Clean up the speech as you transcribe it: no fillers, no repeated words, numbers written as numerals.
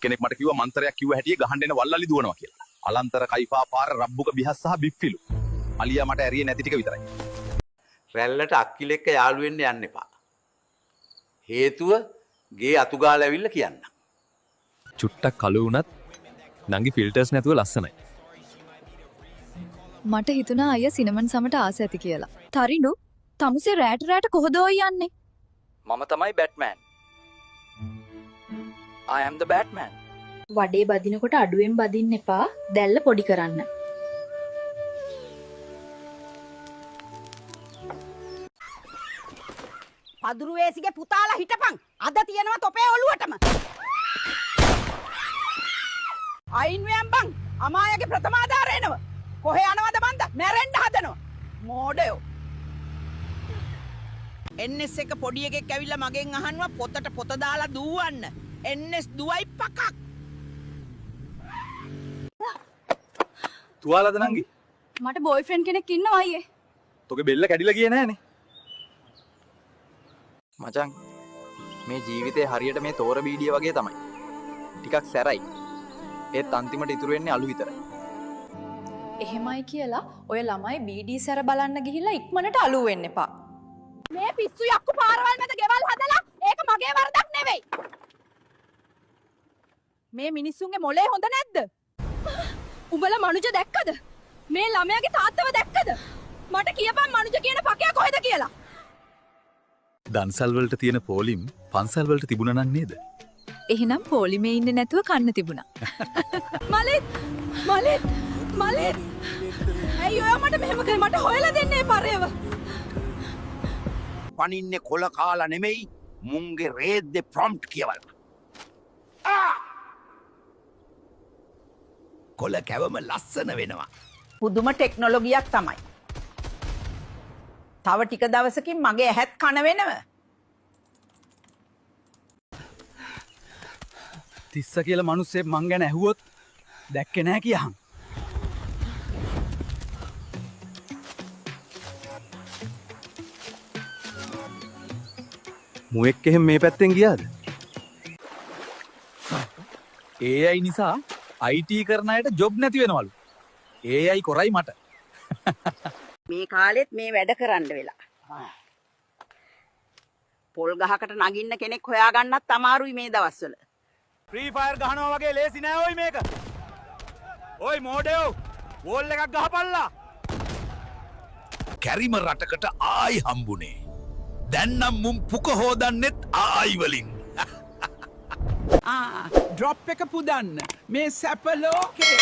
කෙනෙක් මට කිව්වා මන්තරයක් කිව්ව හැටියේ ගහන්න එන වල්ලලි දුවනවා කියලා. අලන්තර කයිෆා පාර රබ්බුක බිහස් සහ බිෆ්ෆිලු. අලියා මට ඇරියේ නැති ටික විතරයි. රැල්ලට අක්කිල එක්ක යාළු වෙන්න යන්න එපා. හේතුව ගේ අතුගාලා ඇවිල්ලා කියන්න. චුට්ටක් කළු වුණත් නංගි ෆිල්ටර්ස් නැතුව ලස්සනයි. මට හිතුණා අයියා සිනමන් සමට ආස ඇති කියලා. තරිඳු තමුසේ රැට කොහොද ඔය යන්නේ? මම තමයි Batman. I am the Batman. වඩේ බදිනකොට අඩුවෙන් බදින්න එපා. දැල්ල පොඩි කරන්න. පදුරුවේසිගේ පුතාලා හිටපන්. අද තියෙනවා තොපේ ඔළුවටම. අයින් වෙයන් බං. අමායාගේ ප්‍රථමාධාර එනවා. කොහෙ යනවද බන්ද? මැරෙන්න හදනවා. මෝඩයෝ. NS එක පොඩි එකෙක් ඇවිල්ලා මගෙන් අහනවා පොතට පොත දාලා දුවන්න. NS දුවයි පකක්. තුවාලද නංගි? මට බොයිෆ්‍රෙන්ඩ් කෙනෙක් ඉන්නවා අයියේ. තෝගේ බෙල්ල කැඩිලා ගියේ නෑනේ. මචං මේ ජීවිතේ හරියට මේ තෝර බීඩිය වගේ තමයි. ටිකක් සැරයි. ඒත් අන්තිමට ඉතුරු වෙන්නේ අලු විතරයි. එහෙමයි කියලා ඔය ළමයි BD සැර බලන්න ගිහිල්ලා ඉක්මනට අලු වෙන්න එපා. මේ පිස්සු යක්කු පාරවල් මැද ගෙවල් හදලා ඒක මගේ වරදක් නෙවෙයි. මේ මිනිස්සුන්ගේ මොලේ හොඳ නැද්ද? උඹලා මනුජ දැක්කද? මේ ළමයාගේ තාත්තව දැක්කද? මට කියපන් මනුජ කියන පකයා කොහෙද කියලා. දන්සල් වලට තියෙන පොලිම් පන්සල් වලට තිබුණා නම් නේද? එහෙනම් පොලිමේ ඉන්නේ නැතුව කන්න තිබුණා. මලෙත් ඇයි ඔයා මට මෙහෙම කරේ? මට හොයලා දෙන්නේ පරේව. පනින්නේ කොල කාලා නෙමෙයි මුංගේ රේද්දේ ප්‍රොම්ප්ට් කියවල. කොල කැවම ලස්සන වෙනවා. පුදුම ටෙක්නොලොගියක් තමයි. තව ටික දවසකින් මගේ ඇහත් කන වෙනව. තිස්ස කියලා මිනිස්සෙක් මං ගැන ඇහුවොත් දැක්කේ නැහැ කියහන්. මුවෙක් එහෙම මේ පැත්තෙන් ගියාද? AI නිසා IT කරන අයට ජොබ් නැති වෙනවලු. AI කරයි මට. මේ කාලෙත් මේ වැඩ කරන්න වෙලා. පොල් ගහකට නගින්න කෙනෙක් හොයාගන්නත් අමාරුයි මේ දවස්වල. ෆ්‍රී ෆයර් ගහනවා වගේ ලේසි නෑ ඔයි මේක. ඔයි මෝඩයෝ වෝල් එකක් ගහපල්ලා. කැරිම රටකට ආයි හම්බුනේ. දැන් නම් මුම් පුක හොදන්නෙත් ආයි වලින්. ඩ්‍රොප් එක පුදන්න. මේ සැප ලෝකේ